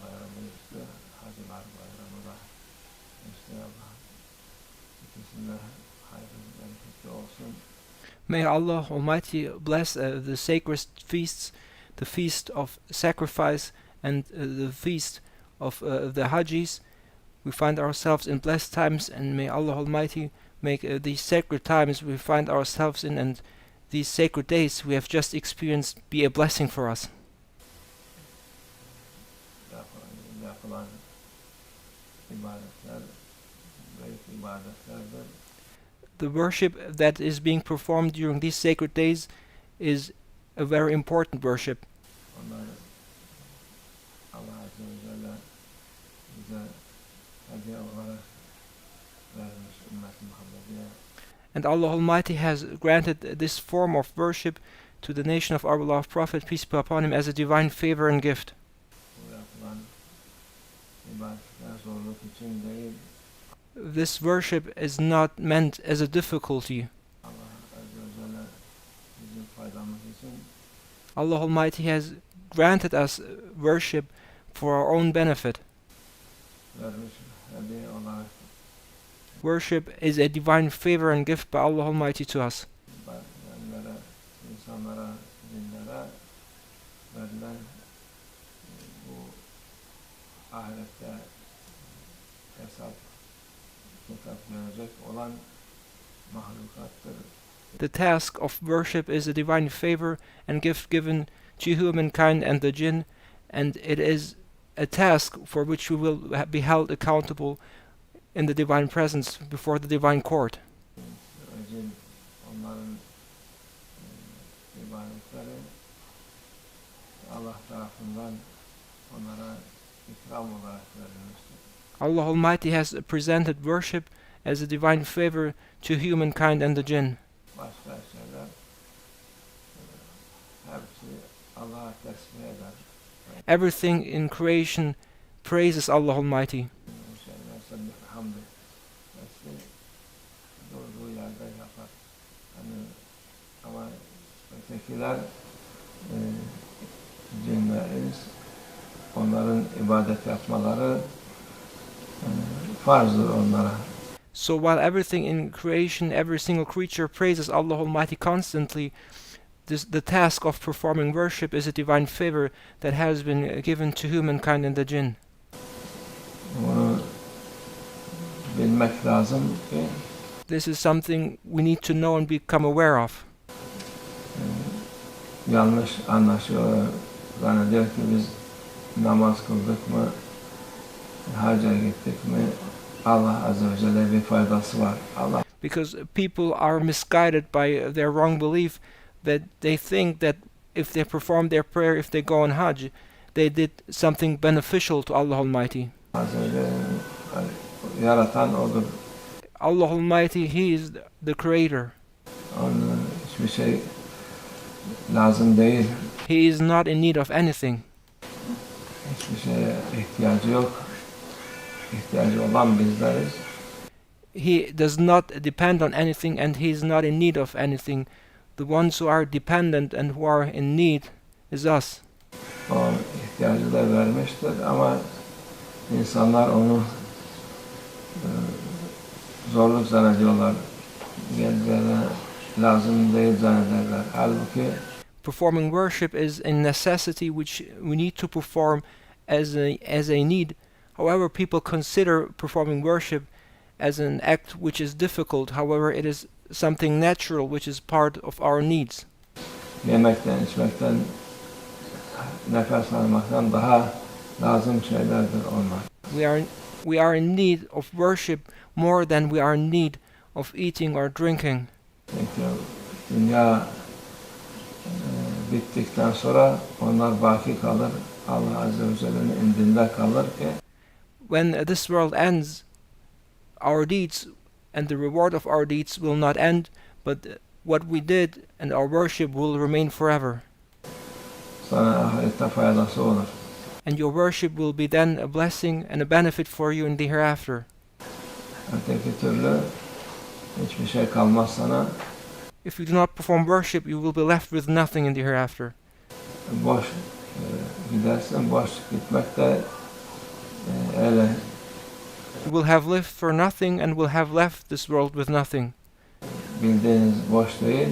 bayramı işte, hacılar bayramı da işte Allah ikisinde hayırlı bereketli olsun. May Allah Almighty bless the sacred feasts, the feast of sacrifice and the feast of the Hajjis. We find ourselves in blessed times, and may Allah Almighty make these sacred times we find ourselves in and these sacred days we have just experienced be a blessing for us. Yapılan ibadetler büyük ibadetlerdir. The worship that is being performed during these sacred days is a very important worship. Onları Allah Azze ve Celle bize hediye olarak vermiş ümmet-i Muhammediye. And Allah Almighty has granted this form of worship to the nation of our beloved Prophet, peace be upon him, as a divine favor and gift. Bu yapılan ibadetler zorluk için değil, This worship is not meant as a difficulty. Allah Azze ve Celle bizim faydamız için Allah Almighty has granted us worship for our own benefit. vermiş hediye olarak Worship is a divine favor and gift by Allah Almighty to us. ibadetlerlere, insanlara, dinlere verilen bu ahirette hesap kitap verecek olan mahlukattır. The task of worship is a divine favor and gift given to humankind and the jinn, and it is a task for which we will be held accountable in the divine presence before the divine court. Cin, onların ibadetleri Allah tarafından onlara ikram olarak verilmiştir. Allah Almighty has presented worship as a divine favor to humankind and the jinn. Başka şeyler hepsi Allah'a tesbih eder. Everything in creation praises Allah Almighty. Şeyler hamdi. Hepsi durduğu yerde yapar. Ama ötekiler cin ve ins, onların ibadet yapmaları farzdır onlara. So while everything in creation, every single creature praises Allah Almighty constantly, the task of performing worship is a divine favor that has been given to humankind and the jinn. Bunu bilmek lazım ki This is something we need to know and become aware of. yanlış anlaşılıyor. Zannediyor ki biz namaz kıldık mı, hacca gittik mi, Allah Azze ve Celle bir faydası var. Allah. Because people are misguided by their wrong belief that they think that if they perform their prayer, if they go on Hajj, they did something beneficial to Allah Almighty. Azze ve Celle yaratan odur. Allah Almighty, He is the Creator. Onun hiçbir şey lazım değil. He is not in need of anything. Hiçbir şeye ihtiyacı yok. İhtiyacı olan bizleriz. He does not depend on anything and He is not in need of anything. The ones who are dependent and who are in need is us. O ihtiyacı da vermiştir ama insanlar onu zorluk zannediyorlar. Kendilerine lazım değil zannederler. Halbuki Performing worship is a necessity which we need to perform as a need. However, people consider performing worship as an act which is difficult. However, it is something natural which is part of our needs. yemekten, içmekten, nefes almaktan daha lazım şeylerdir onlar. We are in need of worship more than we are in need of eating or drinking. Çünkü dünya bittikten sonra onlar baki kalır. Allah Azze ve Celle'nin indinde kalır ki When this world ends, our deeds and the reward of our deeds will not end, but what we did and our worship will remain forever. sana ahirette faydası olur. And your worship will be then a blessing and a benefit for you in the hereafter. Öteki türlü hiçbir şey kalmaz sana. If you do not perform worship, you will be left with nothing in the hereafter. Boş gidersin. Boş gitmek de öyle You will have lived for nothing and will have left this world with nothing. bildiğiniz boş değil.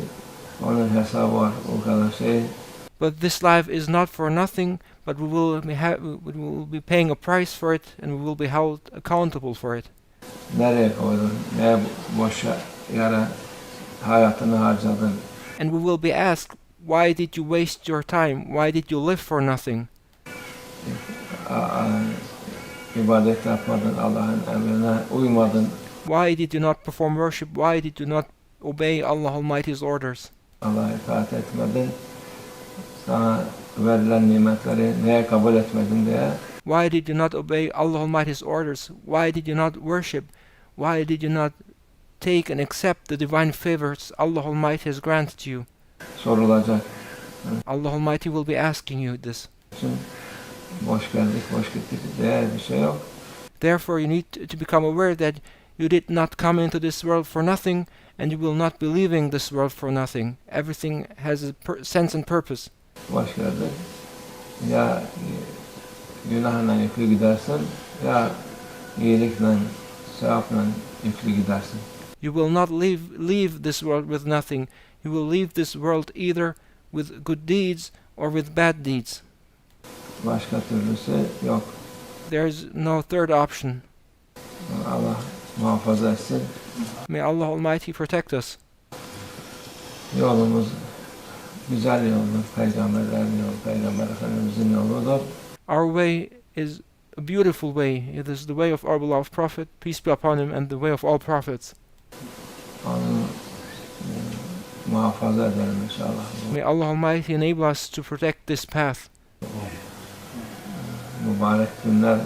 Onun hesabı var o kadar şey. But this life is not for nothing, but we will be paying a price for it, and we will be held accountable for it. Nereye koydun? Neye boşa yere hayatını harcadın? And we will be asked, why did you waste your time? Why did you live for nothing? İbadet yapmadın, Allah'ın emrine uymadın. Why did you not perform worship? Why did you not obey Allah Almighty's orders? Allah'a itaat etmedin. Sana verilen nimetleri neye kabul etmedin diye. Why did you not obey Allah Almighty's orders? Why did you not worship? Why did you not take and accept the divine favors Allah Almighty has granted you? Sorulacak. Allah Almighty will be asking you this. Boş geldik, boş gittik diye bir şey yok. Therefore you need to become aware that you did not come into this world for nothing, and you will not be leaving this world for nothing. Everything has a sense and purpose. Boş geldik. Ya günahla yüklü gidersin, ya iyilikle, sevapla yüklü gidersin. You will not leave this world with nothing. You will leave this world either with good deeds or with bad deeds. Başka türlüsü yok. There is no third option. Allah muhafaza etsin. May Allah Almighty protect us. Yolumuz güzel yoldur. Peygamberlerin yolu, Peygamber Efendimizin yoludur. Our way is a beautiful way. It is the way of our beloved Prophet, peace be upon him, and the way of all prophets. Onu muhafaza edelim inşallah. May Allah Almighty enable us to protect this path. Mübarek günler,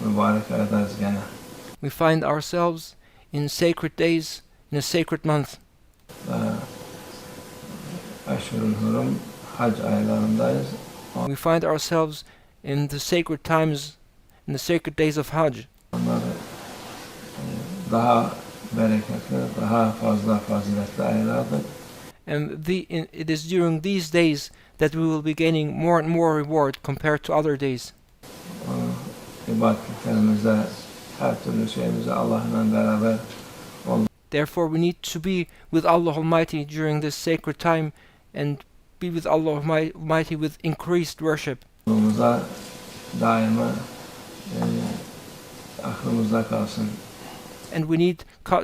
mübarek aydayız gene. We find ourselves in sacred days, in a sacred month. Eşhurul Hurum, hac aylarındayız. We find ourselves in the sacred times, in the sacred days of Hajj. Onları daha bereketli, daha fazla faziletli aylardır. And it is during these days that we will be gaining more and more reward compared to other days. İbadetlerimizde her türlü şeyimize Allah'la beraber Therefore we need to be with Allah Almighty during this sacred time and be with Allah Almighty with increased worship. olmamıza daima aklımızda kalsın. And we need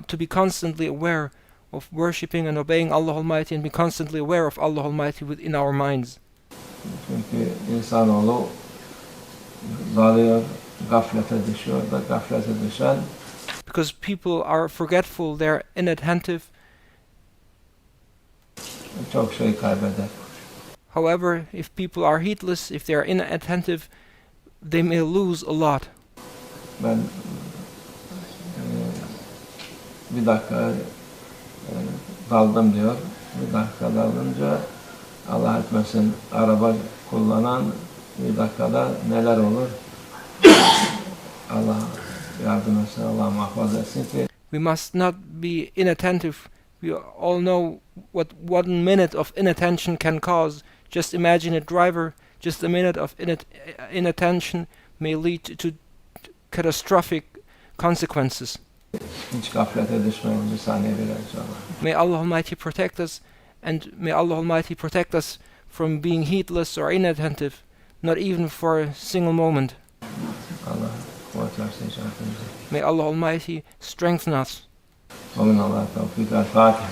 to be constantly aware of worshipping and obeying Allah Almighty, and be constantly aware of Allah Almighty within our minds. Çünkü insanoğlu dalıyor, gaflete düşüyor da gaflete düşen Because people are forgetful, they're inattentive. çok şey kaybeder. However, if people are heedless, if they are inattentive, they may lose a lot. Ben bir dakika daldım diyor. Bir dakika dalınca Allah etmesin araba kullanan bir dakikada neler olur? Allah yardım etsin, Allah muhafaza etsin ki We must not be inattentive. We all know what 1 minute of inattention can cause. Just imagine a driver, just a minute of inattention may lead to catastrophic consequences. hiç gaflete düşmeyin bir saniye bile inşallah. May Allah Almighty protect us, and may Allah Almighty protect us from being heedless or inattentive, not even for a single moment. Allah kuvvet versin şartımıza. May Allah Almighty strengthen us. Amin Allah tevfik. El-Fatih.